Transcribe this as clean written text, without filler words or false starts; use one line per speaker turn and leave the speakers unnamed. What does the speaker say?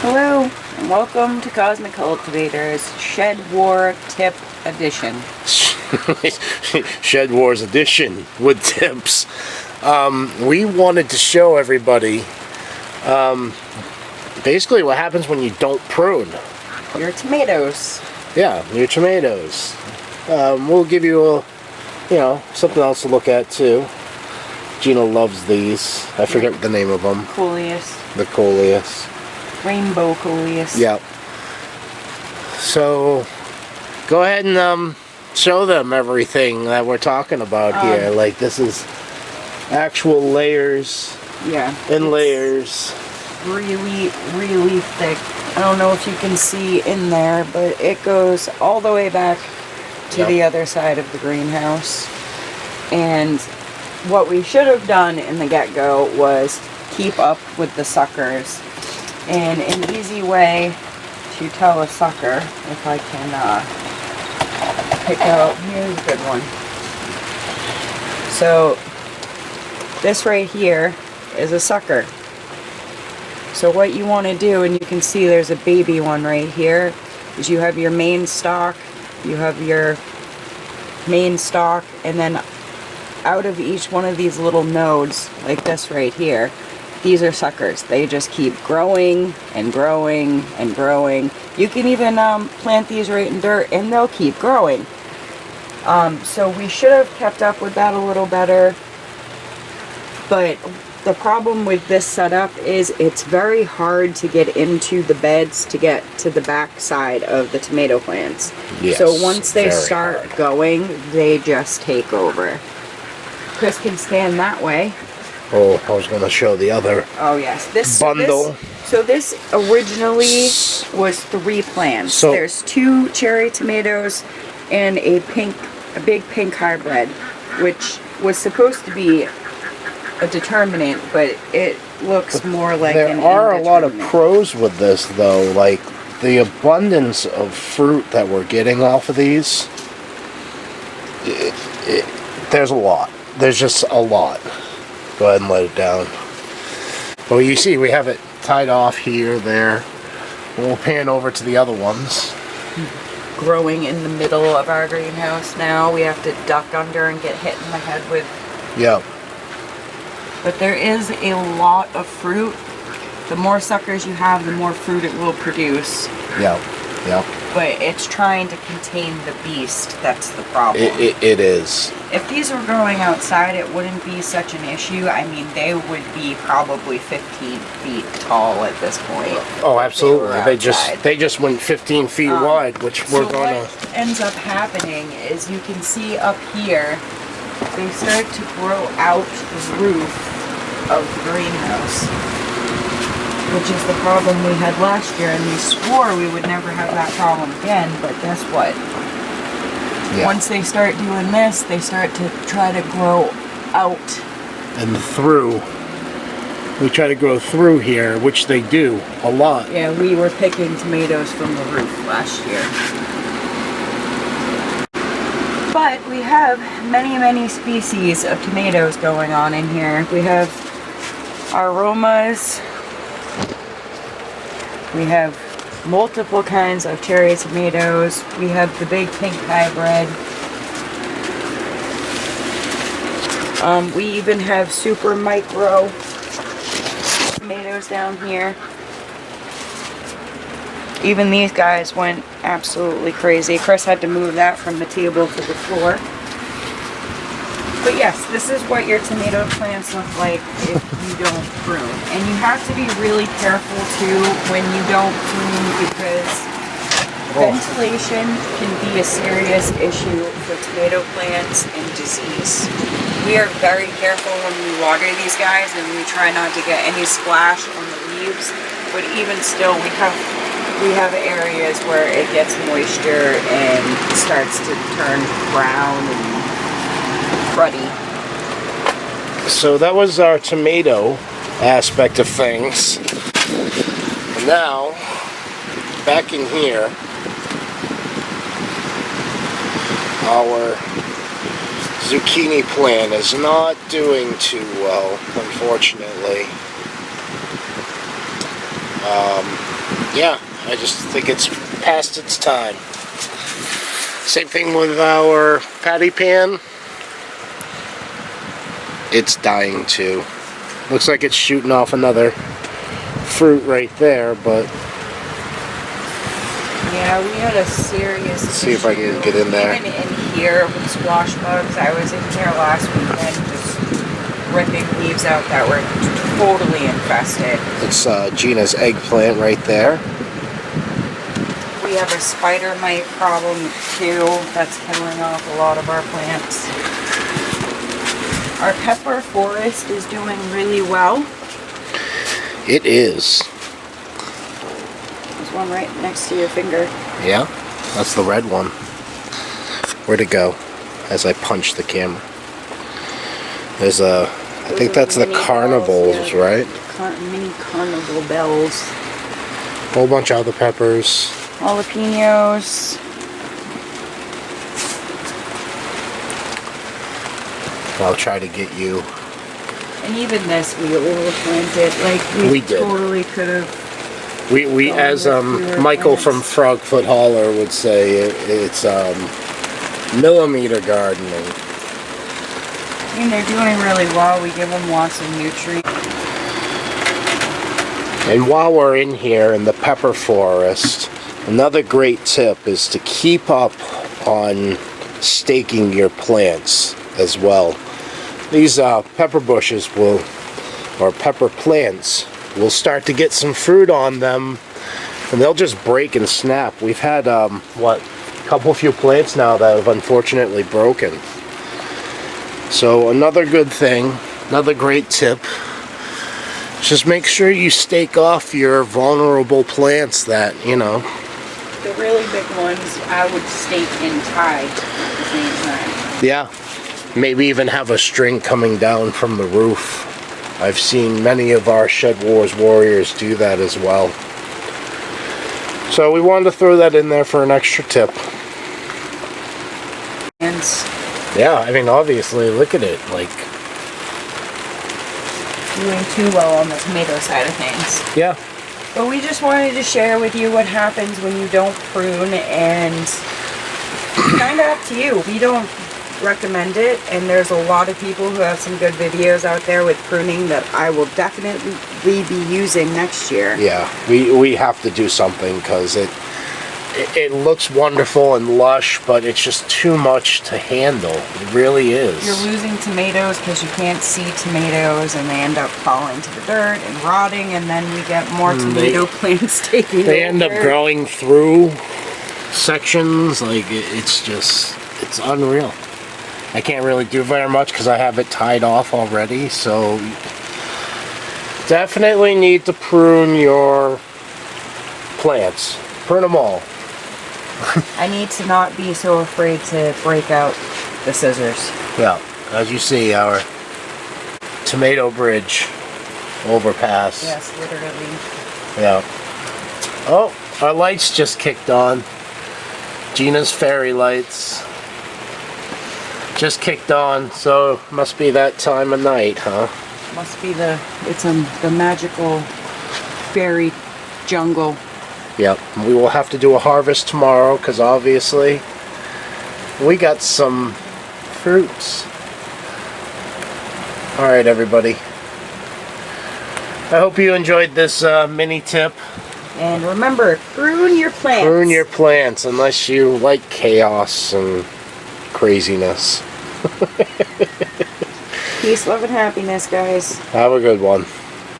Hello, and welcome to Cosmic Cultivators Shed War Tip Edition.
Shed Wars Edition with tips. We wanted to show everybody basically what happens when you don't prune
your tomatoes.
Yeah, your tomatoes. We'll give you something else to look at too. Gina loves these. I forget the name of them.
Coleus.
The Coleus.
Rainbow Coleus.
Yep. So go ahead and show them everything that we're talking about here. Like, this is actual layers.
Yeah.
In layers.
Really, really thick. I don't know if you can see in there, but it goes all the way back to the other side of the greenhouse. And what we should have done in the get-go was keep up with the suckers. And an easy way to tell a sucker, if I can pick out, here's a good one. So this right here is a sucker. So what you want to do, and you can see there's a baby one right here, is you have your main stalk, you have your main stalk, and then out of each one of these little nodes, like this right here, these are suckers. They just keep growing and growing and growing. You can even plant these right in dirt and they'll keep growing. So we should have kept up with that a little better. But the problem with this setup is it's very hard to get into the beds to get to the back side of the tomato plants.
Yes,
so once they start
hard.
going, they just take over. Chris can stand that way.
Oh, I was going to show the other.
Oh yes, this
bundle.
So this originally was 3 plants.
So
there's 2 cherry tomatoes and a big pink hybrid, which was supposed to be a determinant, but it looks more like an
There are a lot of pros with this, though. Like, the abundance of fruit that we're getting off of these. There's a lot. There's just a lot. Go ahead and let it down. Well, you see, we have it tied off here, there. We'll pan over to the other ones.
Growing in the middle of our greenhouse now. We have to duck under and get hit in the head with.
Yep.
But there is a lot of fruit. The more suckers you have, the more fruit it will produce.
Yep. Yep.
But it's trying to contain the beast. That's the problem.
It is.
If these were growing outside, it wouldn't be such an issue. I mean, they would be probably 15 feet tall at this point.
Oh, absolutely. They just went 15 feet wide, which we're gonna.
What ends up happening is you can see up here, they start to grow out the roof of the greenhouse, which is the problem we had last year, and we swore we would never have that problem again, but guess what? Yeah. Once they start doing this, they start to try to grow out.
And through. We try to grow through here, which they do a lot.
Yeah, we were picking tomatoes from the roof last year. But we have many, many species of tomatoes going on in here. We have aromas. We have multiple kinds of cherry tomatoes. We have the big pink hybrid. We even have super micro tomatoes down here. Even these guys went absolutely crazy. Chris had to move that from the table to the floor. But yes, this is what your tomato plants look like if you don't prune. And you have to be really careful too when you don't prune, because ventilation can be a serious issue for tomato plants and disease. We are very careful when we water these guys, and we try not to get any splash on the leaves. But even still, we have areas where it gets moisture and starts to turn brown and cruddy.
So that was our tomato aspect of things. And now, back in here, our zucchini plant is not doing too well, unfortunately. Yeah, I just think it's past its time. Same thing with our patty pan. It's dying too. Looks like it's shooting off another fruit right there, but
yeah, we had a serious
let's see if I can get in there.
Even in here with squash bugs, I was in here last weekend just ripping leaves out that were totally infested.
It's Gina's eggplant right there.
We have a spider mite problem too that's killing off a lot of our plants. Our pepper forest is doing really well.
It is.
There's one right next to your finger.
Yeah, that's the red one. Where'd it go? As I punch the camera. There's a, I think that's the carnivals,
bells, yeah.
right?
Mini carnival bells.
Whole bunch of other peppers.
Jalapenos.
I'll try to get you.
And even this we overplanted. Like we
did.
Totally could have.
We as Michael from Frogfoot Holler would say, it's millimeter gardening.
I mean, they're doing really well. We give them lots of nutrients.
And while we're in here in the pepper forest, another great tip is to keep up on staking your plants as well. These pepper bushes will, or pepper plants, will start to get some fruit on them, and they'll just break and snap. We've had, a few plants now that have unfortunately broken. So another good thing, another great tip, just make sure you stake off your vulnerable plants that, you know.
The really big ones I would stake and tie at the same time.
Yeah. Maybe even have a string coming down from the roof. I've seen many of our Shed Wars warriors do that as well. So we wanted to throw that in there for an extra tip.
And
yeah, I mean, obviously, look at it. Like,
doing too well on the tomato side of things.
Yeah.
But we just wanted to share with you what happens when you don't prune, and it's kind of up to you. We don't recommend it, and there's a lot of people who have some good videos out there with pruning that I will definitely be using next year.
Yeah, we have to do something because it looks wonderful and lush, but it's just too much to handle. It really is.
You're losing tomatoes because you can't see tomatoes, and they end up falling to the dirt and rotting, and then we get more tomato plants taking over.
They end up growing through sections. Like, it's unreal. I can't really do very much because I have it tied off already, so definitely need to prune your plants. Prune them all.
I need to not be so afraid to break out the scissors.
Yeah, as you see, our tomato bridge overpass.
Yes, literally.
Yeah. Oh, our lights just kicked on. Gina's fairy lights just kicked on, so must be that time of night, huh?
Must be the magical fairy jungle.
Yep, we will have to do a harvest tomorrow because obviously we got some fruits. Alright, everybody. I hope you enjoyed this mini tip.
And remember, prune your plants.
Prune your plants unless you like chaos and craziness.
Peace, love, and happiness, guys.
Have a good one.